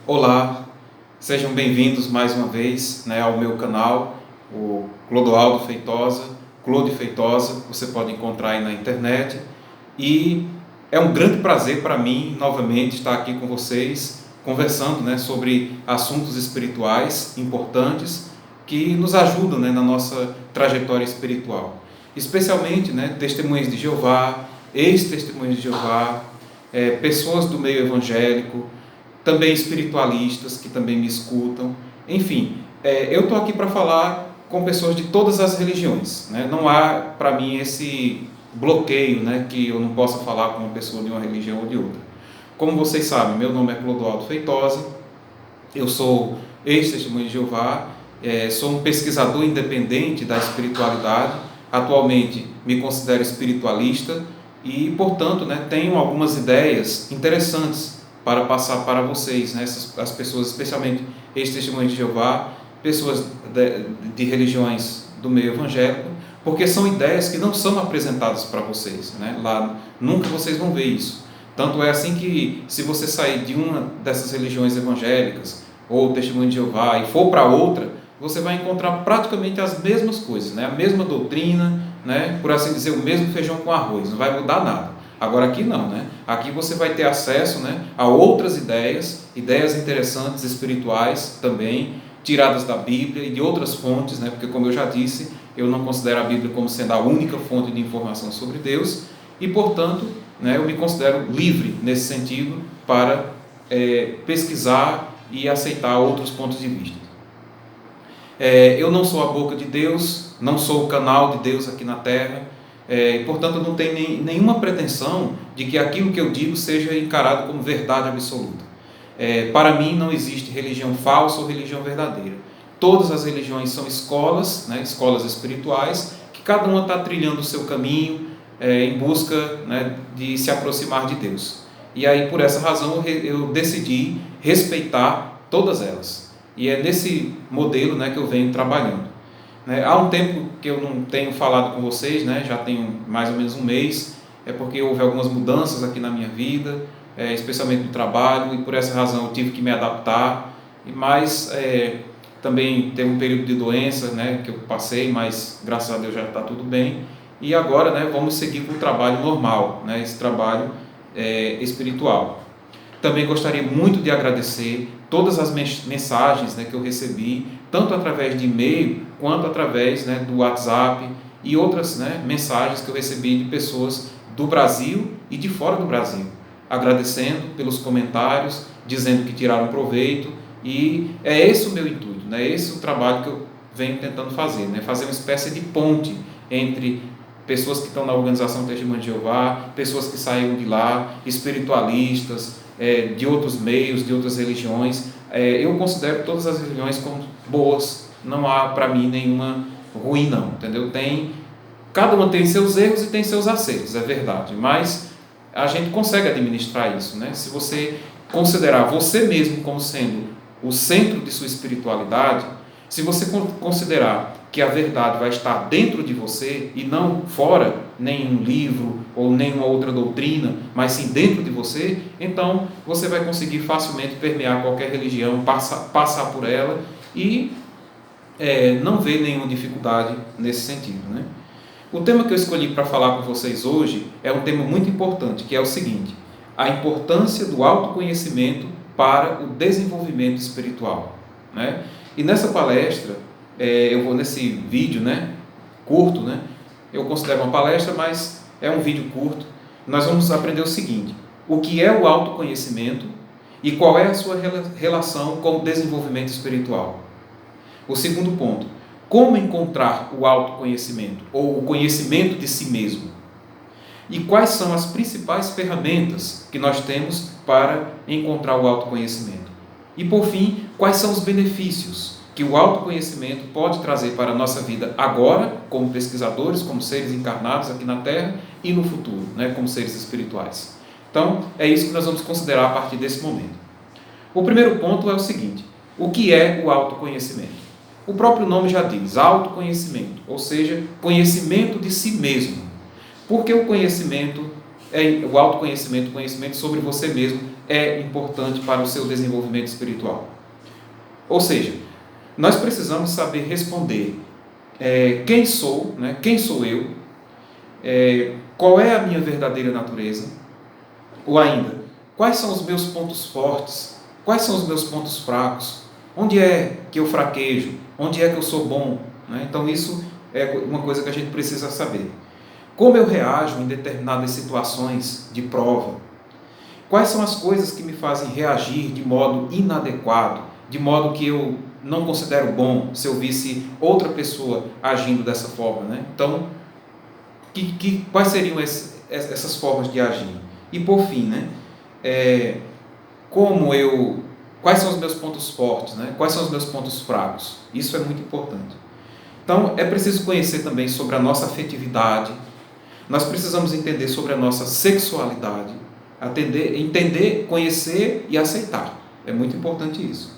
Olá, sejam bem-vindos mais uma vez, ao meu canal, o Clodoaldo Feitosa, Clode Feitosa, você pode encontrar aí na internet. E é um grande prazer para mim, novamente, estar aqui com vocês, conversando, sobre assuntos espirituais importantes que nos ajudam, na nossa trajetória espiritual. Especialmente, testemunhas de Jeová, ex-testemunhas de Jeová, pessoas do meio evangélico, também espiritualistas que também me escutam. Enfim, eu estou aqui para falar com pessoas de todas as religiões. Não há para mim esse bloqueio, que eu não possa falar com uma pessoa de uma religião ou de outra. Como vocês sabem, meu nome é Clodoaldo Feitosa, eu sou ex-testemunho de Jeová, sou um pesquisador independente da espiritualidade, atualmente me considero espiritualista e, portanto, tenho algumas ideias interessantes para passar para vocês, as pessoas, especialmente ex-testemunhos de Jeová, pessoas de religiões do meio evangélico, porque são ideias que não são apresentadas para vocês, lá nunca vocês vão ver isso. Tanto é assim que, se você sair de uma dessas religiões evangélicas ou testemunho de Jeová e for para outra, você vai encontrar praticamente as mesmas coisas, a mesma doutrina, por assim dizer, o mesmo feijão com arroz, não vai mudar nada. Agora aqui não, aqui você vai ter acesso, a outras ideias interessantes, espirituais também, tiradas da Bíblia e de outras fontes, porque, como eu já disse, eu não considero a Bíblia como sendo a única fonte de informação sobre Deus e, portanto, eu me considero livre nesse sentido para pesquisar e aceitar outros pontos de vista. Eu não sou a boca de Deus, não sou o canal de Deus aqui na Terra, portanto, eu não tenho nenhuma pretensão de que aquilo que eu digo seja encarado como verdade absoluta. Para mim não existe religião falsa ou religião verdadeira. Todas as religiões são escolas, escolas espirituais, que cada uma está trilhando o seu caminho em busca de se aproximar de Deus. E aí, por essa razão, eu decidi respeitar todas elas. E é nesse modelo que eu venho trabalhando. Há um tempo que eu não tenho falado com vocês, já tenho mais ou menos um mês, porque houve algumas mudanças aqui na minha vida, especialmente no trabalho, e por essa razão eu tive que me adaptar, mas também teve um período de doença que eu passei, mas graças a Deus já está tudo bem, e agora vamos seguir com o trabalho normal, esse trabalho espiritual. Também gostaria muito de agradecer todas as mensagens que eu recebi, tanto através de e-mail, quanto através do WhatsApp e outras mensagens que eu recebi de pessoas do Brasil e de fora do Brasil, agradecendo pelos comentários, dizendo que tiraram proveito, e é esse o meu intuito, é esse o trabalho que eu venho tentando fazer, fazer uma espécie de ponte entre pessoas que estão na organização Testemunho de Jeová, pessoas que saíram de lá, espiritualistas, de outros meios, de outras religiões. Eu considero todas as religiões como boas, não há para mim nenhuma ruim não, entendeu? Cada uma tem seus erros e tem seus acertos, é verdade, mas a gente consegue administrar isso, se você considerar você mesmo como sendo o centro de sua espiritualidade, se você considerar que a verdade vai estar dentro de você e não fora, nem em um livro ou nenhuma outra doutrina, mas sim dentro de você, então você vai conseguir facilmente permear qualquer religião, passar por ela e não ver nenhuma dificuldade nesse sentido. O tema que eu escolhi para falar com vocês hoje é um tema muito importante, que é o seguinte: a importância do autoconhecimento para o desenvolvimento espiritual. E nessa palestra, eu vou nesse vídeo curto, eu considero uma palestra, mas é um vídeo curto, nós vamos aprender o seguinte: o que é o autoconhecimento e qual é a sua relação com o desenvolvimento espiritual. O segundo ponto: como encontrar o autoconhecimento ou o conhecimento de si mesmo. E quais são as principais ferramentas que nós temos para encontrar o autoconhecimento. E por fim, quais são os benefícios que o autoconhecimento pode trazer para a nossa vida agora, como pesquisadores, como seres encarnados aqui na Terra, e no futuro, como seres espirituais. Então, é isso que nós vamos considerar a partir desse momento. O primeiro ponto é o seguinte: o que é o autoconhecimento? O próprio nome já diz, autoconhecimento, ou seja, conhecimento de si mesmo. Porque o conhecimento, o autoconhecimento, o conhecimento sobre você mesmo, é importante para o seu desenvolvimento espiritual. Ou seja, nós precisamos saber responder quem sou, né? Quem sou eu, qual é a minha verdadeira natureza, ou ainda, quais são os meus pontos fortes, quais são os meus pontos fracos, onde é que eu fraquejo, onde é que eu sou bom, né? Então isso é uma coisa que a gente precisa saber. Como eu reajo em determinadas situações de prova, quais são as coisas que me fazem reagir de modo inadequado, de modo que eu não considero bom se eu visse outra pessoa agindo dessa forma, né? Então, quais seriam essas formas de agir? E por fim, né? Quais são os meus pontos fortes, né? Quais são os meus pontos fracos? Isso é muito importante. Então, é preciso conhecer também sobre a nossa afetividade. Nós precisamos entender sobre a nossa sexualidade, entender, conhecer e aceitar. É muito importante isso.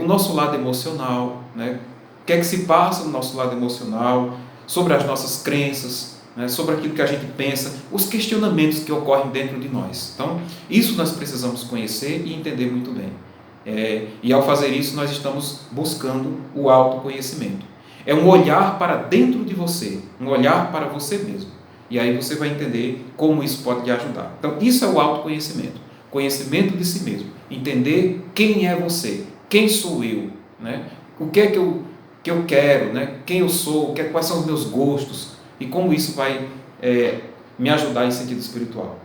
O nosso lado emocional, né? O que é que se passa no nosso lado emocional, sobre as nossas crenças, né? Sobre aquilo que a gente pensa, os questionamentos que ocorrem dentro de nós. Então, isso nós precisamos conhecer e entender muito bem. E ao fazer isso, nós estamos buscando o autoconhecimento. É um olhar para dentro de você, um olhar para você mesmo. E aí você vai entender como isso pode te ajudar. Então, isso é o autoconhecimento. Conhecimento de si mesmo. Entender quem é você, quem sou eu, né? O que é que eu quero, né? Quem eu sou, quais são os meus gostos e como isso vai me ajudar em sentido espiritual.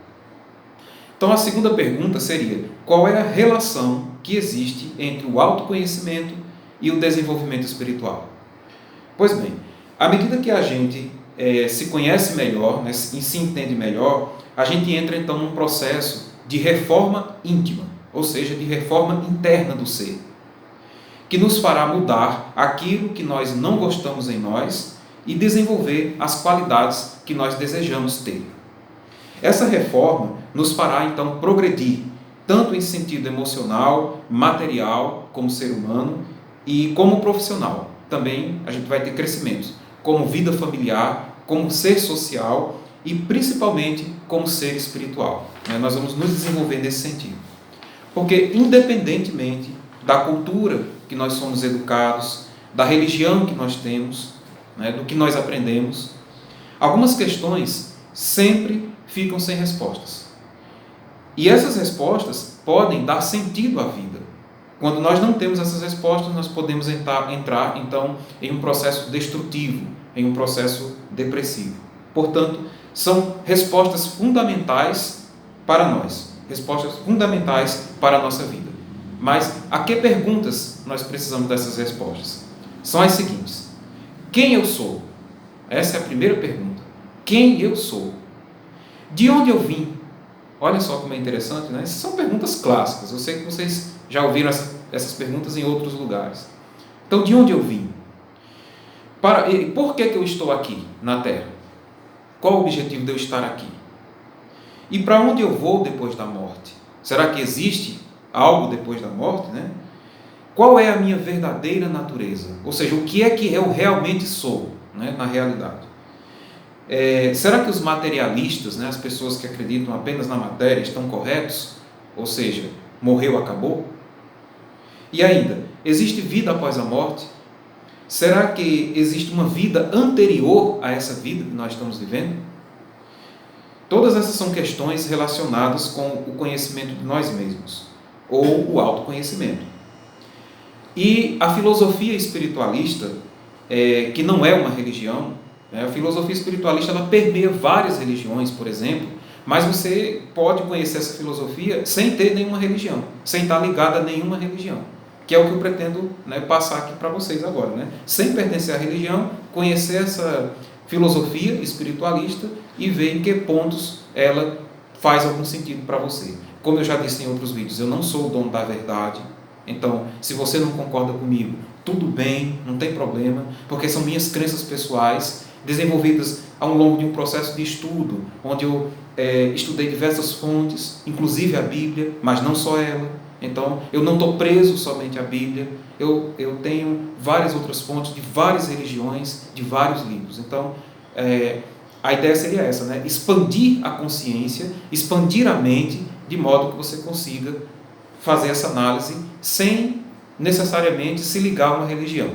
Então, a segunda pergunta seria: qual é a relação que existe entre o autoconhecimento e o desenvolvimento espiritual? Pois bem, à medida que a gente se conhece melhor, né, e se entende melhor, a gente entra então num processo de reforma íntima, ou seja, de reforma interna do ser, que nos fará mudar aquilo que nós não gostamos em nós e desenvolver as qualidades que nós desejamos ter. Essa reforma nos fará então progredir, tanto em sentido emocional, material, como ser humano e como profissional. Também a gente vai ter crescimentos, como vida familiar, como ser social e principalmente como ser espiritual. Nós vamos nos desenvolver nesse sentido. Porque independentemente da cultura que nós somos educados, da religião que nós temos, do que nós aprendemos, algumas questões sempre ficam sem respostas. E essas respostas podem dar sentido à vida. Quando nós não temos essas respostas, nós podemos entrar então em um processo destrutivo, em um processo depressivo. Portanto, são respostas fundamentais para nós, respostas fundamentais para a nossa vida. Mas a que perguntas nós precisamos dessas respostas? São as seguintes: quem eu sou? Essa é a primeira pergunta. Quem eu sou? De onde eu vim? Olha só como é interessante, né? Essas são perguntas clássicas. Eu sei que vocês já ouviram essas perguntas em outros lugares. Então, de onde eu vim? Por que eu estou aqui na Terra? Qual o objetivo de eu estar aqui? E para onde eu vou depois da morte? Será que existe algo depois da morte, né? Qual é a minha verdadeira natureza? Ou seja, o que é que eu realmente sou, né, na realidade? Será que os materialistas, né, as pessoas que acreditam apenas na matéria, estão corretos? Ou seja, morreu, acabou? E ainda, existe vida após a morte? Será que existe uma vida anterior a essa vida que nós estamos vivendo? Todas essas são questões relacionadas com o conhecimento de nós mesmos, ou o autoconhecimento. E a filosofia espiritualista, que não é uma religião, a filosofia espiritualista ela permeia várias religiões, por exemplo, mas você pode conhecer essa filosofia sem ter nenhuma religião, sem estar ligado a nenhuma religião, que é o que eu pretendo, né, passar aqui para vocês agora, né? Sem pertencer à religião, conhecer essa filosofia espiritualista e ver em que pontos ela faz algum sentido para você. Como eu já disse em outros vídeos, eu não sou o dono da verdade, então se você não concorda comigo, tudo bem, não tem problema, porque são minhas crenças pessoais, desenvolvidas ao longo de um processo de estudo, onde eu estudei diversas fontes, inclusive a Bíblia, mas não só ela. Então, eu não estou preso somente à Bíblia, eu tenho várias outras fontes de várias religiões, de vários livros. Então, a ideia seria essa, né? Expandir a consciência, expandir a mente, de modo que você consiga fazer essa análise sem necessariamente se ligar a uma religião.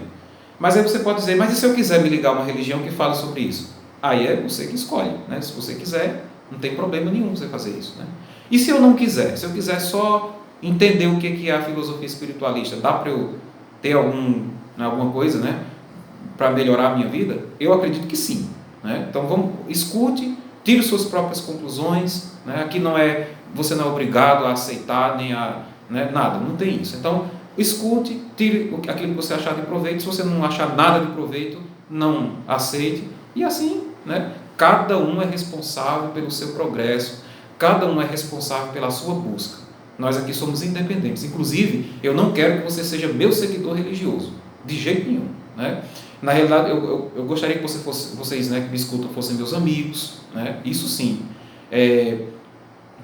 Mas aí você pode dizer, mas e se eu quiser me ligar a uma religião que fale sobre isso? Aí é você que escolhe, né? Se você quiser, não tem problema nenhum você fazer isso, né? E se eu não quiser? Se eu quiser só entender o que é a filosofia espiritualista, dá para eu ter alguma coisa, né, para melhorar a minha vida? Eu acredito que sim, né? Então escute, tire suas próprias conclusões, né? Aqui você não é obrigado a aceitar nem a, né, nada, não tem isso. Então escute, tire aquilo que você achar de proveito. Se você não achar nada de proveito, não aceite, e assim, né? Cada um é responsável pelo seu progresso, cada um é responsável pela sua busca. Nós aqui somos independentes. Inclusive, eu não quero que você seja meu seguidor religioso, de jeito nenhum, né? Na realidade, eu gostaria que vocês, né, que me escutam, fossem meus amigos, né? Isso sim.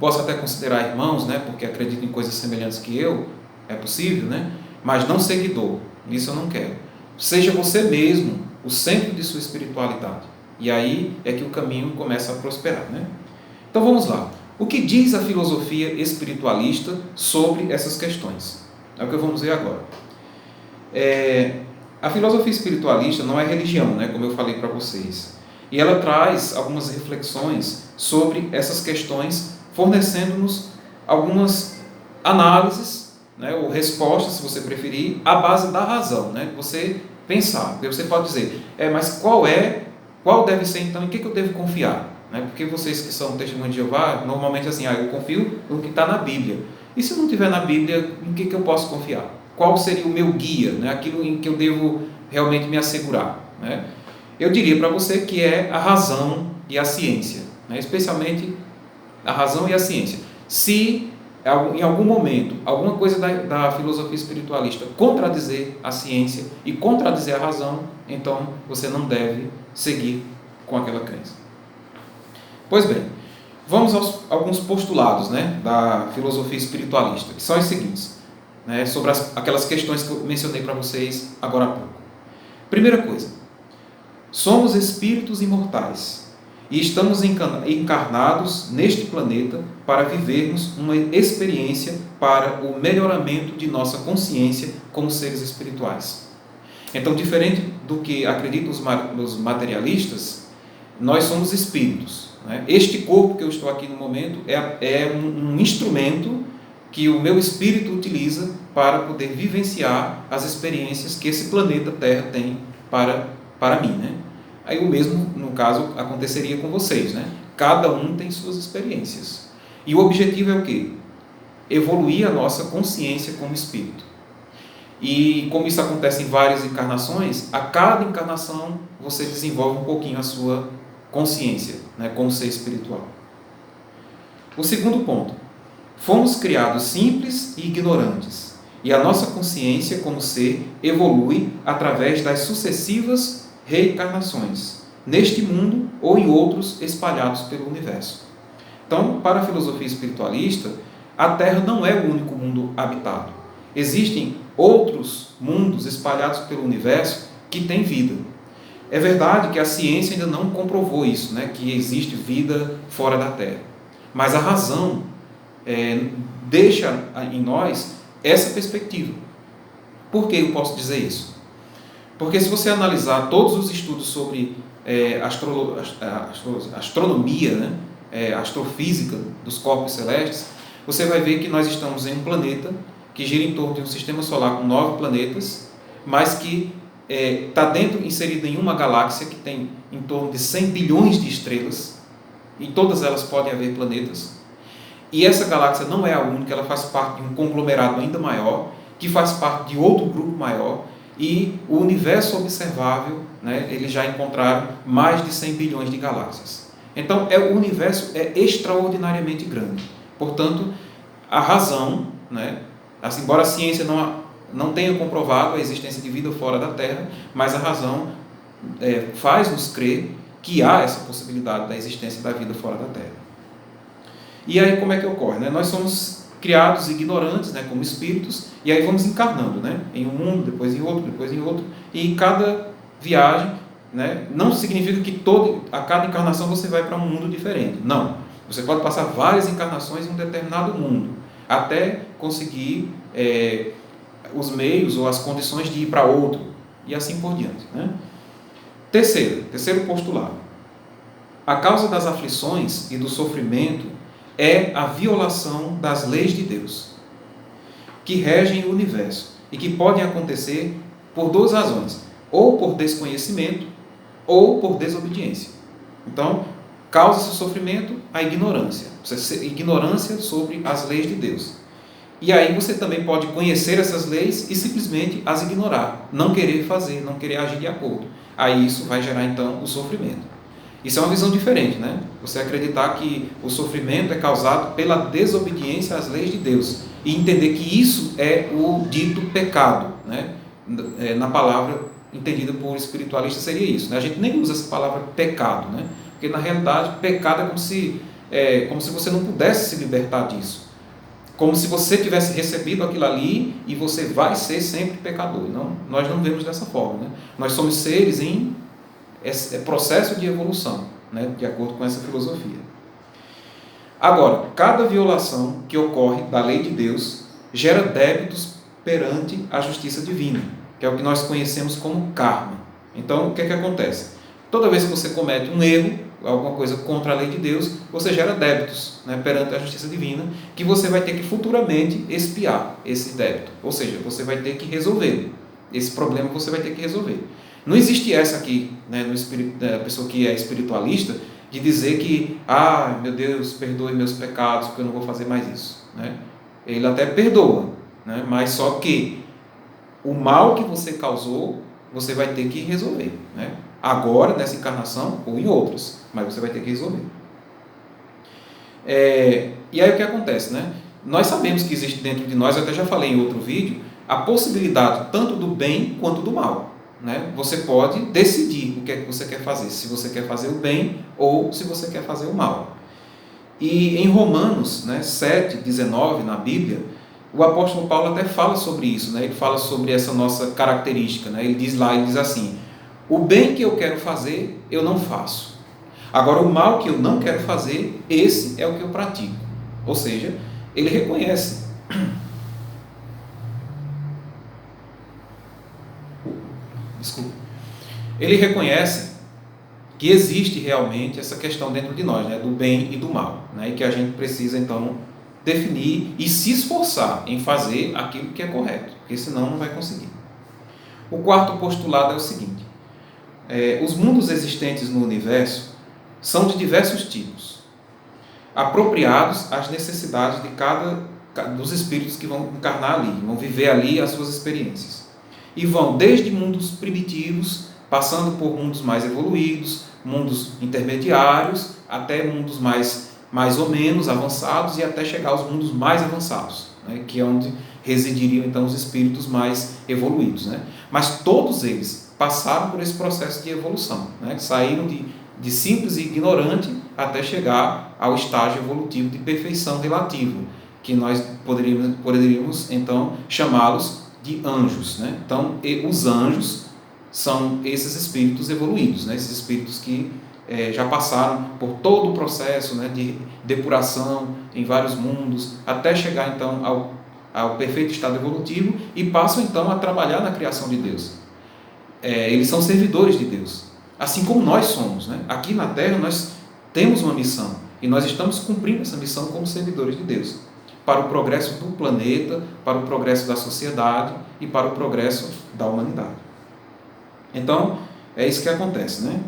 Posso até considerar irmãos, né, porque acredito em coisas semelhantes que eu, é possível, né? Mas não seguidor, isso eu não quero. Seja você mesmo o centro de sua espiritualidade. E aí é que o caminho começa a prosperar, né? Então vamos lá. O que diz a filosofia espiritualista sobre essas questões? É o que vamos ver agora. A filosofia espiritualista não é religião, né, como eu falei para vocês. E ela traz algumas reflexões sobre essas questões, fornecendo-nos algumas análises, né, ou respostas, se você preferir, à base da razão, né? Você pensar, porque você pode dizer, mas qual deve ser então, em que eu devo confiar? Né? Porque vocês que são testemunhas de Jeová, normalmente assim, eu confio no que está na Bíblia. E se não tiver na Bíblia, em que eu posso confiar? Qual seria o meu guia, né? Aquilo em que eu devo realmente me assegurar, né? Eu diria para você que é a razão e a ciência, né? Especialmente a razão e a ciência. Se em algum momento alguma coisa da filosofia espiritualista contradizer a ciência e contradizer a razão, então você não deve seguir com aquela crença. Pois bem, vamos aos alguns postulados, né, da filosofia espiritualista, que são os seguintes, né, sobre aquelas questões que eu mencionei para vocês agora há pouco. Primeira coisa, somos espíritos imortais e estamos encarnados neste planeta para vivermos uma experiência para o melhoramento de nossa consciência como seres espirituais. Então, diferente do que acreditam os materialistas, nós somos espíritos. Este corpo que eu estou aqui no momento é um instrumento que o meu espírito utiliza para poder vivenciar as experiências que esse planeta Terra tem para mim, né? Aí o mesmo, no caso, aconteceria com vocês, né? Cada um tem suas experiências. E o objetivo é o quê? Evoluir a nossa consciência como espírito. E como isso acontece em várias encarnações, a cada encarnação você desenvolve um pouquinho a sua consciência, né, como ser espiritual. O segundo ponto, fomos criados simples e ignorantes, e a nossa consciência como ser evolui através das sucessivas reencarnações, neste mundo ou em outros espalhados pelo universo. Então, para a filosofia espiritualista, a Terra não é o único mundo habitado. Existem outros mundos espalhados pelo universo que têm vida. É verdade que a ciência ainda não comprovou isso, né, que existe vida fora da Terra. Mas a razão deixa em nós essa perspectiva. Por que eu posso dizer isso? Porque se você analisar todos os estudos sobre astronomia, né, astrofísica dos corpos celestes, você vai ver que nós estamos em um planeta que gira em torno de um sistema solar com 9 planetas, mas que está inserido em uma galáxia que tem em torno de 100 bilhões de estrelas, e todas elas podem haver planetas. E essa galáxia não é a única, ela faz parte de um conglomerado ainda maior, que faz parte de outro grupo maior, e o universo observável, né, eles já encontraram mais de 100 bilhões de galáxias. Então, o universo é extraordinariamente grande. Portanto, a razão, né, assim, embora a ciência não tenha comprovado a existência de vida fora da Terra, mas a razão faz-nos crer que há essa possibilidade da existência da vida fora da Terra. E aí como é que ocorre? Né? Nós somos criados ignorantes, né, como espíritos, e aí vamos encarnando, né, em um mundo, depois em outro, e em cada viagem, né, não significa que a cada encarnação você vai para um mundo diferente, não. Você pode passar várias encarnações em um determinado mundo, até conseguir os meios ou as condições de ir para outro, e assim por diante, né? Terceiro postulado. A causa das aflições e do sofrimento é a violação das leis de Deus, que regem o universo, e que podem acontecer por duas razões, ou por desconhecimento, ou por desobediência. Então, causa-se o sofrimento a ignorância, ignorância sobre as leis de Deus. E aí você também pode conhecer essas leis e simplesmente as ignorar, não querer fazer, não querer agir de acordo. Aí isso vai gerar então o sofrimento. Isso é uma visão diferente, né? Você acreditar que o sofrimento é causado pela desobediência às leis de Deus e entender que isso é o dito pecado, né? Na palavra entendida por espiritualista seria isso, né? A gente nem usa essa palavra pecado, né? Porque na realidade pecado é como se você não pudesse se libertar disso, como se você tivesse recebido aquilo ali e você vai ser sempre pecador. Não, nós não vemos dessa forma, né? Nós somos seres em processo de evolução, né? De acordo com essa filosofia. Agora, cada violação que ocorre da lei de Deus gera débitos perante a justiça divina, que é o que nós conhecemos como karma. Então, o que é que acontece? Toda vez que você comete um erro, alguma coisa contra a lei de Deus, você gera débitos, né, perante a justiça divina, que você vai ter que futuramente expiar esse débito. Ou seja, você vai ter que resolver. Esse problema você vai ter que resolver. Não existe essa aqui, né, no espírito da pessoa que é espiritualista, de dizer que, meu Deus, perdoe meus pecados, porque eu não vou fazer mais isso, né? Ele até perdoa, né, mas só que o mal que você causou, você vai ter que resolver, né? Agora, nessa encarnação, ou em outras, mas você vai ter que resolver. E aí o que acontece, né? Nós sabemos que existe dentro de nós, eu até já falei em outro vídeo, a possibilidade tanto do bem quanto do mal, né? Você pode decidir o que é que você quer fazer, se você quer fazer o bem ou se você quer fazer o mal. E em Romanos, né, 7:19, na Bíblia, o apóstolo Paulo até fala sobre isso, né? Ele fala sobre essa nossa característica, né? Ele diz assim: o bem que eu quero fazer, eu não faço. Agora, o mal que eu não quero fazer, esse é o que eu pratico. Ou seja, ele reconhece. Desculpa. Ele reconhece que existe realmente essa questão dentro de nós, né? Do bem e do mal, né? E que a gente precisa, então, definir e se esforçar em fazer aquilo que é correto, porque senão não vai conseguir. O quarto postulado é o seguinte: os mundos existentes no universo são de diversos tipos, apropriados às necessidades de cada dos espíritos que vão encarnar ali, vão viver ali as suas experiências. E vão desde mundos primitivos, passando por mundos mais evoluídos, mundos intermediários, até mundos mais ou menos avançados e até chegar aos mundos mais avançados, né, que é onde residiriam então os espíritos mais evoluídos, né? Mas todos eles passaram por esse processo de evolução, né? Saíram de simples e ignorante até chegar ao estágio evolutivo de perfeição relativa, que nós poderíamos então chamá-los de anjos, né? Então, os anjos são esses espíritos evoluídos, né? Esses espíritos que já passaram por todo o processo, né, de depuração em vários mundos, até chegar então ao perfeito estado evolutivo e passam então a trabalhar na criação de Deus. Eles são servidores de Deus, assim como nós somos, né? Aqui na Terra nós temos uma missão e nós estamos cumprindo essa missão como servidores de Deus, para o progresso do planeta, para o progresso da sociedade e para o progresso da humanidade. Então, é isso que acontece, né?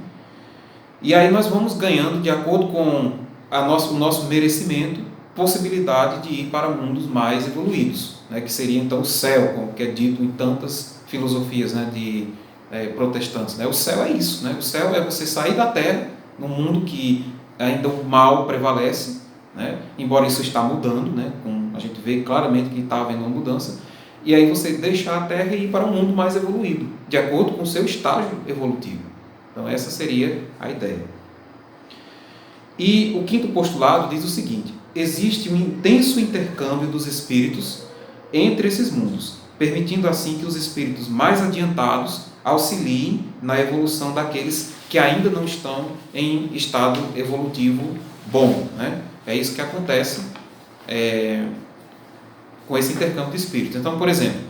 E aí nós vamos ganhando, de acordo com o nosso merecimento, possibilidade de ir para mundos mais evoluídos, né? Que seria então o céu, como que é dito em tantas filosofias, né, de protestantes, né? O céu é isso, né? O céu é você sair da Terra, num mundo que ainda o mal prevalece, né? Embora isso está mudando, né? A gente vê claramente que está havendo uma mudança, e aí você deixar a Terra e ir para um mundo mais evoluído, de acordo com o seu estágio evolutivo. Então essa seria a ideia. E o quinto postulado diz o seguinte: existe um intenso intercâmbio dos espíritos entre esses mundos, permitindo assim que os espíritos mais adiantados auxiliem na evolução daqueles que ainda não estão em estado evolutivo bom, né? É isso que acontece com esse intercâmbio de espíritos. Então, por exemplo,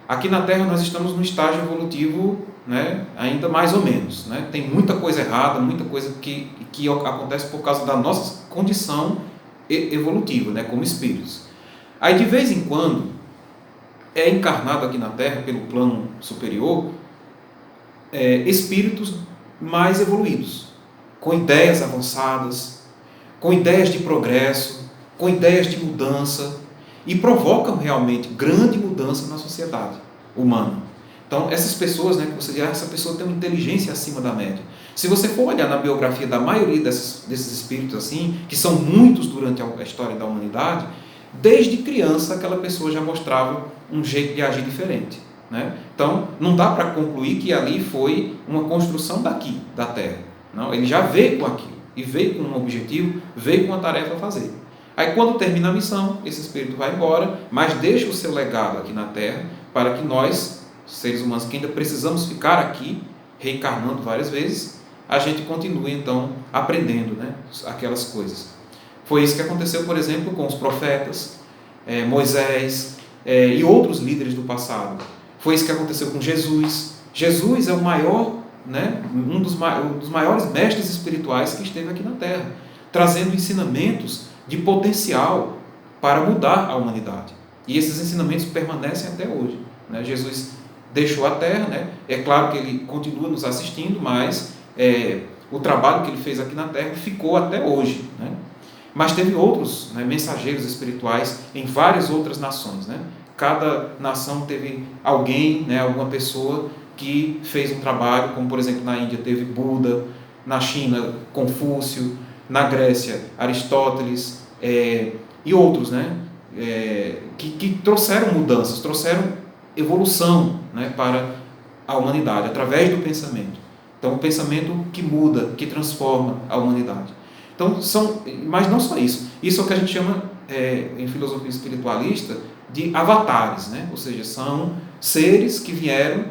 aqui na Terra nós estamos num estágio evolutivo, né, ainda mais ou menos. Né? Tem muita coisa errada, muita coisa que acontece por causa da nossa condição evolutiva, né, como espíritos. Aí, de vez em quando, é encarnado aqui na Terra, pelo plano superior, espíritos mais evoluídos, com ideias avançadas, com ideias de progresso, com ideias de mudança, e provocam realmente grande mudança na sociedade humana. Então, essas pessoas, né, que você diz, essa pessoa tem uma inteligência acima da média. Se você for olhar na biografia da maioria desses espíritos assim, que são muitos durante a história da humanidade, desde criança aquela pessoa já mostrava um jeito de agir diferente. Né? Então, não dá para concluir que ali foi uma construção daqui, da Terra. Não, ele já veio com aquilo, e veio com um objetivo, veio com uma tarefa a fazer. Aí, quando termina a missão, esse espírito vai embora, mas deixa o seu legado aqui na Terra, para que nós, seres humanos que ainda precisamos ficar aqui, reencarnando várias vezes, a gente continue, então, aprendendo, né, aquelas coisas. Foi isso que aconteceu, por exemplo, com os profetas, Moisés e outros líderes do passado. Foi isso que aconteceu com Jesus. Jesus é o maior, né, um dos maiores mestres espirituais que esteve aqui na Terra, trazendo ensinamentos de potencial para mudar a humanidade. E esses ensinamentos permanecem até hoje. Né? Jesus deixou a Terra, né? É claro que ele continua nos assistindo, mas o trabalho que ele fez aqui na Terra ficou até hoje. Né? Mas teve outros, né, mensageiros espirituais em várias outras nações. Né? Cada nação teve alguém, né, alguma pessoa que fez um trabalho, como por exemplo na Índia teve Buda, na China Confúcio, na Grécia Aristóteles e outros, né, que trouxeram mudanças, trouxeram evolução, né, para a humanidade através do pensamento. Então, o pensamento que muda, que transforma a humanidade. Então, mas não só isso. Isso é o que a gente chama, em filosofia espiritualista, de avatares, né? Ou seja, são seres que vieram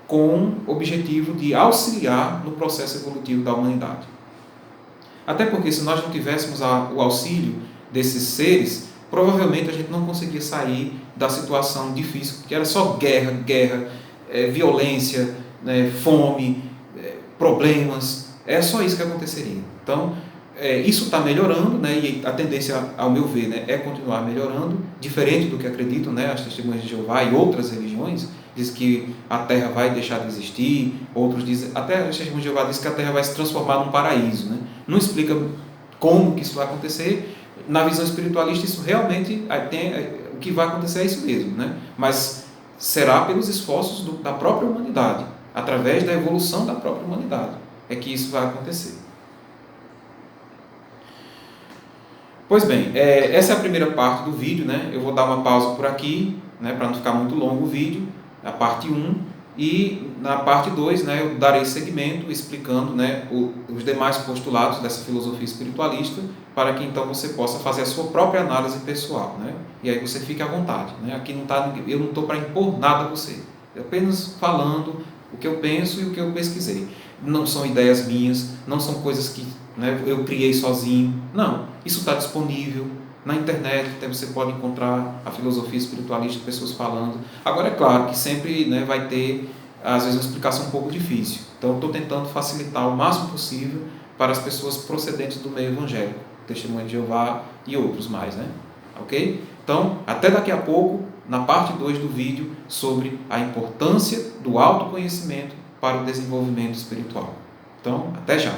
com o objetivo de auxiliar no processo evolutivo da humanidade. Até porque, se nós não tivéssemos o auxílio desses seres, provavelmente a gente não conseguia sair da situação difícil, porque era só guerra, violência, né, fome, problemas. É só isso que aconteceria. Então, isso está melhorando, né, e a tendência, ao meu ver, né, é continuar melhorando, diferente do que acreditam, né, as Testemunhas de Jeová e outras religiões, diz que a Terra vai deixar de existir, outros dizem, até as Testemunhas de Jeová diz que a Terra vai se transformar num paraíso. Né? Não explica como que isso vai acontecer. Na visão espiritualista, isso realmente o que vai acontecer é isso mesmo, né? Mas será pelos esforços da própria humanidade, através da evolução da própria humanidade, é que isso vai acontecer. Pois bem, essa é a primeira parte do vídeo, né? Eu vou dar uma pausa por aqui, né, para não ficar muito longo o vídeo, a parte 1, e na parte 2, né, eu darei seguimento explicando, né, os demais postulados dessa filosofia espiritualista, para que então você possa fazer a sua própria análise pessoal, né? E aí você fique à vontade, né? Aqui eu não estou para impor nada a você, apenas falando o que eu penso e o que eu pesquisei. Não são ideias minhas, não são coisas que, né, eu criei sozinho, não. Isso está disponível na internet, você pode encontrar a filosofia espiritualista, pessoas falando. Agora, é claro que sempre, né, vai ter, às vezes, uma explicação um pouco difícil. Então, eu estou tentando facilitar o máximo possível para as pessoas procedentes do meio evangélico, Testemunha de Jeová e outros mais, né? Ok? Então, até daqui a pouco, na parte 2 do vídeo, sobre a importância do autoconhecimento para o desenvolvimento espiritual. Então, até já!